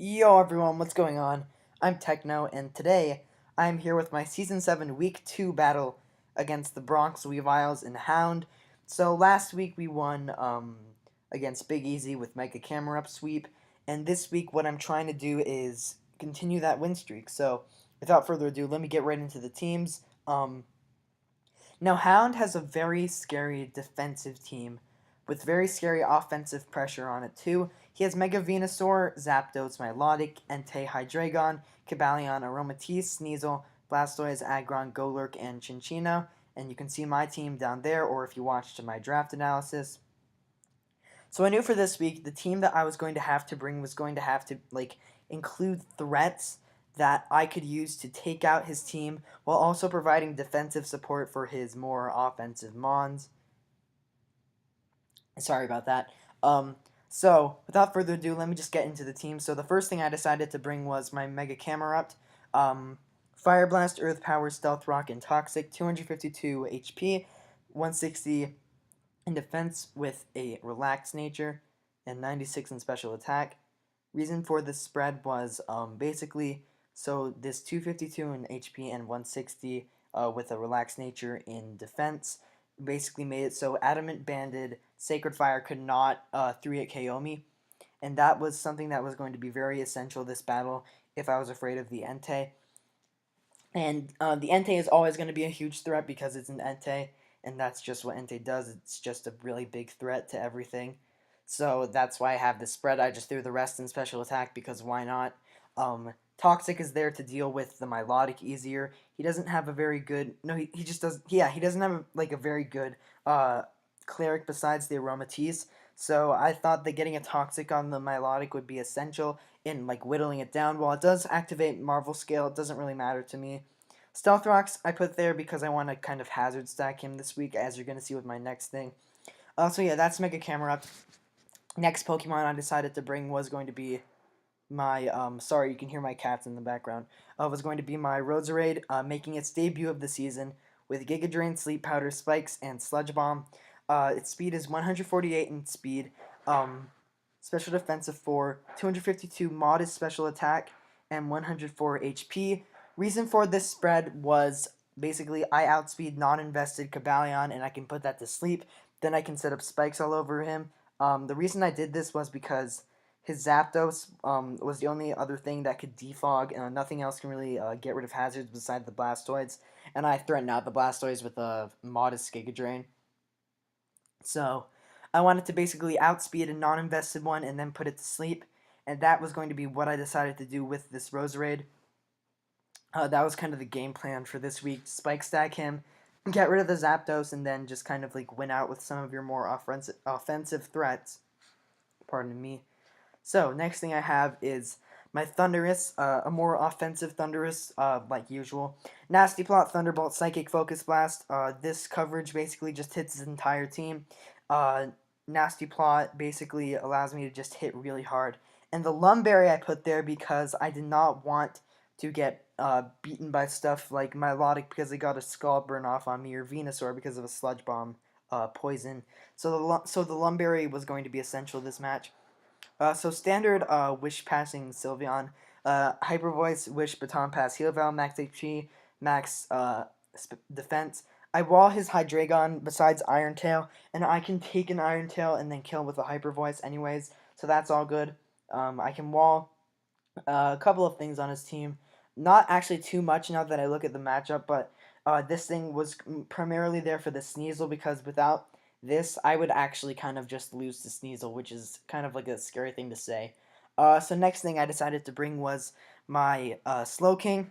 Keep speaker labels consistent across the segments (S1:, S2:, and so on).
S1: Yo everyone, what's going on? I'm Techno, and today I'm here with my Season 7 Week 2 battle against the Bronx Weaviles and Hound. So last week we won against Big Easy with Mega Camera Up Sweep, and this week what I'm trying to do is continue that win streak. So without further ado, let me get right into the teams. Now, Hound has a very scary defensive team with very scary offensive pressure on it, too. He has Mega Venusaur, Zapdos, Milotic, Entei, Hydreigon, Cobalion, Aromatisse, Sneasel, Blastoise, Aggron, Golurk, and Chinchino. And you can see my team down there, or if you watched my draft analysis. So I knew for this week, the team that I was going to have to bring was going to have to, include threats that I could use to take out his team while also providing defensive support for his more offensive Mons. Sorry about that. So, without further ado, let me just get into the team. So, the first thing I decided to bring was my Mega Camerupt. Fire Blast, Earth Power, Stealth Rock, and Toxic. 252 HP, 160 in defense with a relaxed nature, and 96 in special attack. Reason for this spread was basically so this 252 in HP and 160 with a relaxed nature in defense basically made it so Adamant Banded Sacred Fire could not 3-hit KO me, and that was something that was going to be very essential this battle if I was afraid of the Entei. And the Entei is always going to be a huge threat because it's an Entei, and that's just what Entei does. It's just a really big threat to everything. So that's why I have this spread. I just threw the rest in special attack because why not? Toxic is there to deal with the Milotic easier. He doesn't have a very good... No, he just does... Yeah, he doesn't have, a very good cleric besides the Aromatisse. So I thought that getting a Toxic on the Milotic would be essential in, whittling it down. While it does activate Marvel Scale, it doesn't really matter to me. Stealth Rocks I put there because I want to kind of hazard stack him this week, as you're going to see with my next thing. So yeah, that's Mega Camerupt. Next Pokemon I decided to bring was going to be my, sorry, you can hear my cats in the background, was going to be my Roserade, making its debut of the season with Giga Drain, Sleep Powder, Spikes, and Sludge Bomb. Its speed is 148 in speed, special defense of 4, 252 modest special attack, and 104 HP. Reason for this spread was basically I outspeed non-invested Cobalion, and I can put that to sleep. Then I can set up spikes all over him. The reason I did this was because his Zapdos was the only other thing that could defog, and nothing else can really get rid of hazards besides the Blastoids. And I threatened out the Blastoids with a modest Giga Drain. So I wanted to basically outspeed a non-invested one and then put it to sleep. And that was going to be what I decided to do with this Roserade. That was kind of the game plan for this week. Spike stack him, get rid of the Zapdos, and then just kind of win out with some of your more offensive threats. Pardon me. So, next thing I have is my Thundurus, a more offensive Thundurus, like usual. Nasty Plot, Thunderbolt, Psychic Focus Blast. This coverage basically just hits his entire team. Nasty Plot basically allows me to just hit really hard. And the Lumberry I put there because I did not want to get beaten by stuff like Milotic because they got a Skull Burn off on me, or Venusaur because of a Sludge Bomb poison. So the Lumberry was going to be essential this match. So standard Wish Passing Sylveon, Hyper Voice, Wish, Baton Pass, Heal Val, Max HP, Max Defense. I wall his Hydreigon besides Iron Tail, and I can take an Iron Tail and then kill him with a Hyper Voice anyways, so that's all good. I can wall a couple of things on his team. Not actually too much now that I look at the matchup, but this thing was primarily there for the Sneasel because without this, I would actually kind of just lose to Sneasel, which is kind of like a scary thing to say. So next thing I decided to bring was my Slowking,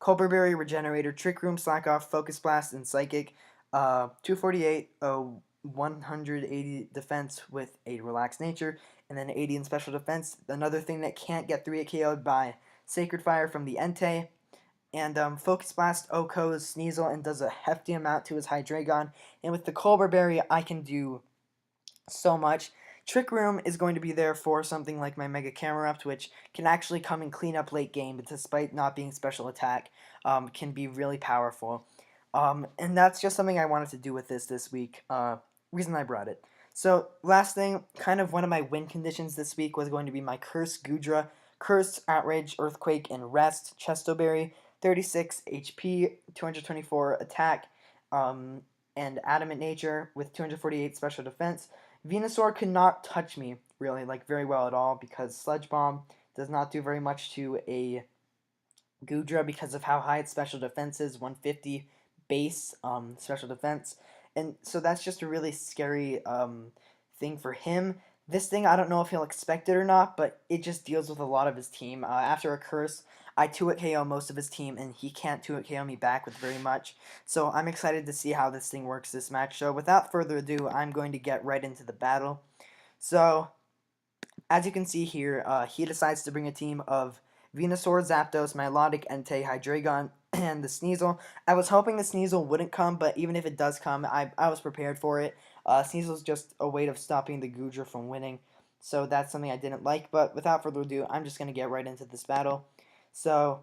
S1: Colbur Berry, Regenerator, Trick Room, Slack Off, Focus Blast, and Psychic. 248, 180 defense with a relaxed nature, and then 80 in special defense. Another thing that can't get 3-hit KO'd by Sacred Fire from the Entei. And Focus Blast OHKOs Sneasel and does a hefty amount to his Hydreigon. And with the Colbur Berry, I can do so much. Trick Room is going to be there for something like my Mega Camerupt, which can actually come and clean up late game, but despite not being special attack, can be really powerful. And that's just something I wanted to do with this week. Reason I brought it. So, last thing, kind of one of my win conditions this week was going to be my Curse Gudra. Curse, Outrage, Earthquake, and Rest. Chestoberry, 36 HP, 224 attack, um, and Adamant Nature with 248 special defense. Venusaur could not touch me really like very well at all because Sludge Bomb does not do very much to a Goodra because of how high its special defense is, 150 base special defense. And so that's just a really scary thing for him. This thing, I don't know if he'll expect it or not, but it just deals with a lot of his team. After a curse, I 2-hit KO most of his team, and he can't 2-hit KO me back with very much. So I'm excited to see how this thing works this match. So without further ado, I'm going to get right into the battle. So as you can see here, he decides to bring a team of Venusaur, Zapdos, Milotic, Entei, Hydreigon, and the Sneasel. I was hoping the Sneasel wouldn't come, but even if it does come, I was prepared for it. Sneasel's just a way of stopping the Goodra from winning, so that's something I didn't like. But without further ado, I'm just going to get right into this battle. So,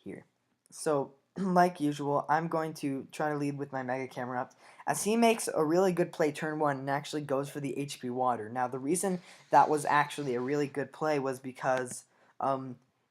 S1: here. So, like usual, I'm going to try to lead with my Mega Camera up, as he makes a really good play turn 1 and actually goes for the HP Water. Now, the reason that was actually a really good play was because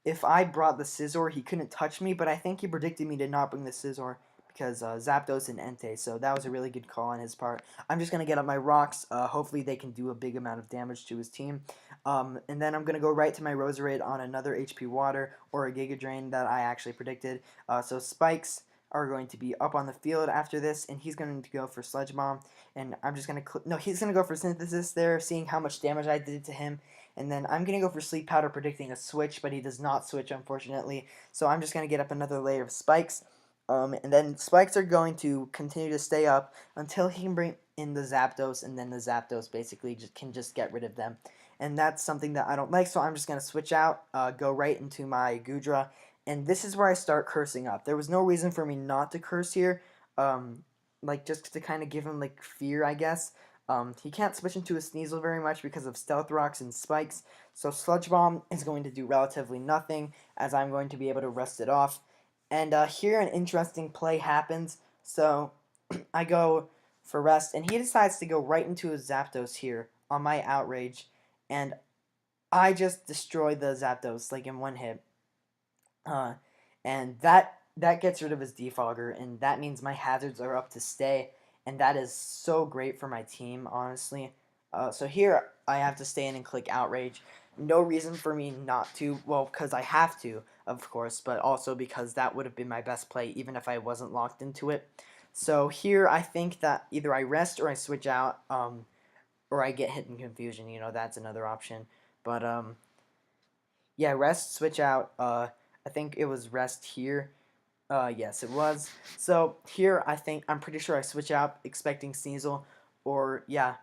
S1: if I brought the Scizor, he couldn't touch me, but I think he predicted me to not bring the Scizor because Zapdos and Entei, so that was a really good call on his part. I'm just going to get up my rocks. Hopefully they can do a big amount of damage to his team. And then I'm going to go right to my Roserade on another HP Water or a Giga Drain that I actually predicted. So Spikes are going to be up on the field after this, and he's going to go for Sludge Bomb. And I'm just going to... No, he's going to go for Synthesis there, seeing how much damage I did to him. And then I'm going to go for Sleep Powder, predicting a switch, but he does not switch, unfortunately. So I'm just going to get up another layer of Spikes. And then Spikes are going to continue to stay up until he can bring in the Zapdos, and then the Zapdos basically can just get rid of them. And that's something that I don't like, so I'm just going to switch out, go right into my Goodra, and this is where I start cursing up. There was no reason for me not to curse here, like just to kind of give him like fear, I guess. He can't switch into a Sneasel very much because of Stealth Rocks and Spikes, so Sludge Bomb is going to do relatively nothing, as I'm going to be able to rest it off. And here an interesting play happens. So I go for rest, and he decides to go right into his Zapdos here on my Outrage, and I just destroy the Zapdos like in one hit. And that gets rid of his Defogger, and that means my hazards are up to stay, and that is so great for my team, honestly. So here I have to stay in and click Outrage. No reason for me not to, well, because I have to, of course, but also because that would have been my best play even if I wasn't locked into it. So here I think that either I rest or I switch out, or I get hit in confusion, that's another option. But, yeah, rest, switch out, I think it was rest here. Yes, it was. So here I'm pretty sure I switch out expecting Sneasel, or yeah,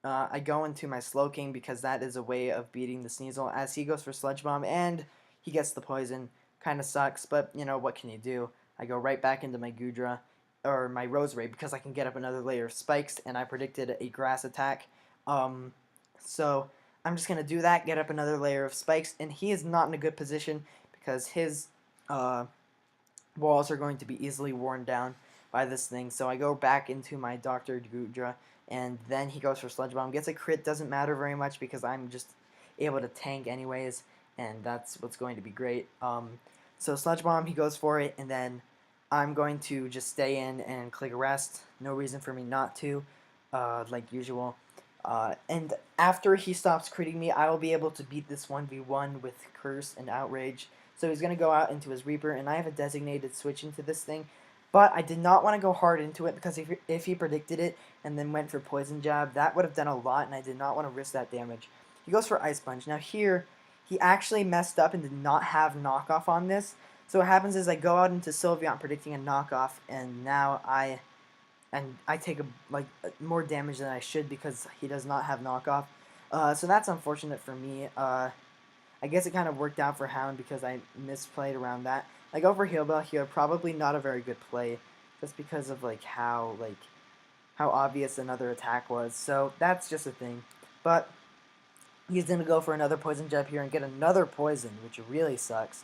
S1: I go into my Slowking because that is a way of beating the Sneasel, as he goes for Sludge Bomb and he gets the poison. Kind of sucks, but what can you do? I go right back into my Goodra, or my Roserade, because I can get up another layer of Spikes, and I predicted a Grass attack. So I'm just going to do that, get up another layer of Spikes, and he is not in a good position because his walls are going to be easily worn down by this thing. So I go back into my Dr. Goodra, and then he goes for Sludge Bomb. Gets a crit, doesn't matter very much because I'm just able to tank anyways, and that's what's going to be great. So Sludge Bomb, he goes for it, and then I'm going to just stay in and click rest. No reason for me not to, like usual. And after he stops critting me, I will be able to beat this 1v1 with Curse and Outrage. So he's going to go out into his Reaper, and I have a designated switch into this thing. But I did not want to go hard into it, because if he predicted it and then went for Poison Jab, that would have done a lot, and I did not want to risk that damage. He goes for Ice Punch. Now here, he actually messed up and did not have knockoff on this. So what happens is I go out into Sylveon predicting a knockoff, and now I take more damage than I should because he does not have knockoff. So that's unfortunate for me. I guess it kind of worked out for Hound because I misplayed around that. I go for Heal Bell here, probably not a very good play, just because of how obvious another attack was. So that's just a thing. But he's gonna go for another Poison Jab here and get another poison, which really sucks.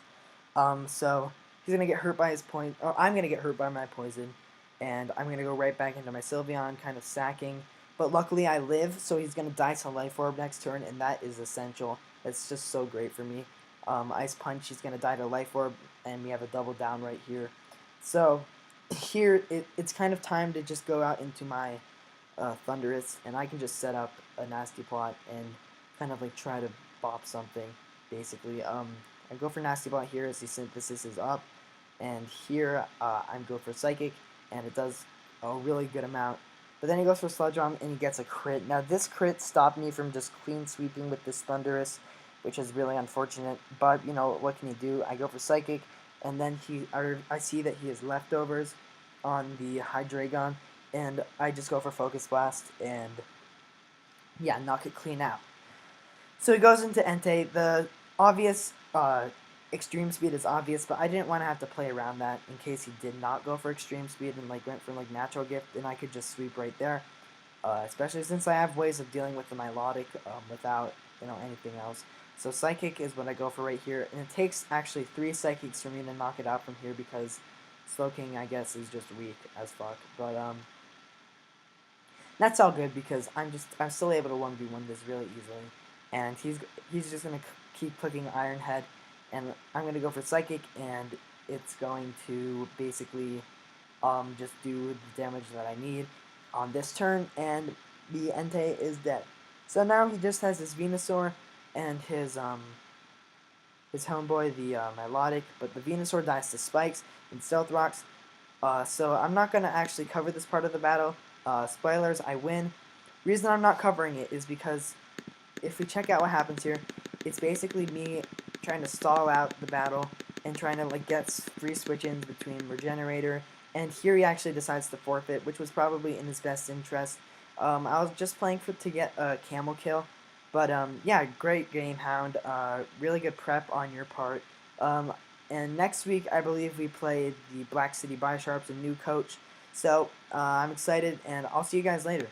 S1: So he's gonna get hurt by his point. Or I'm gonna get hurt by my poison, and I'm gonna go right back into my Sylveon, kind of sacking. But luckily I live, so he's gonna die to Life Orb next turn, and that is essential. It's just so great for me. Ice Punch, he's going to die to Life Orb, and we have a double down right here. So here, it's kind of time to just go out into my Thunderous, and I can just set up a Nasty Plot and kind of like try to bop something, basically. I go for Nasty Plot here as the Synthesis is up, and here I go for Psychic, and it does a really good amount. But then he goes for Sludge Bomb, and he gets a crit. Now this crit stopped me from just clean sweeping with this Thunderous, which is really unfortunate. But you know what can he do? I go for Psychic, and then I see that he has leftovers on the Hydreigon, and I just go for Focus Blast and yeah, knock it clean out. So he goes into Entei. The obvious extreme speed is obvious, but I didn't want to have to play around that in case he did not go for extreme speed and like went for like natural gift, and I could just sweep right there. Especially since I have ways of dealing with the Milotic without anything else. So Psychic is what I go for right here, and it takes actually 3 Psychics for me to knock it out from here because Slowking, I guess, is just weak as fuck. But that's all good because I'm still able to 1v1 this really easily, and he's just gonna keep clicking Iron Head, and I'm gonna go for Psychic, and it's going to basically just do the damage that I need on this turn, and the Entei is dead. So now he just has his Venusaur and his homeboy, the Milotic, but the Venusaur dies to Spikes and Stealth Rocks. So I'm not going to actually cover this part of the battle. Spoilers, I win. Reason I'm not covering it is because if we check out what happens here, it's basically me trying to stall out the battle and trying to like get free switch-ins between Regenerator, and here he actually decides to forfeit, which was probably in his best interest. I was just playing to get a camel kill, but yeah, great game, Hound. Really good prep on your part. And next week, I believe we play the Black City Bisharps, a new coach. So I'm excited, and I'll see you guys later.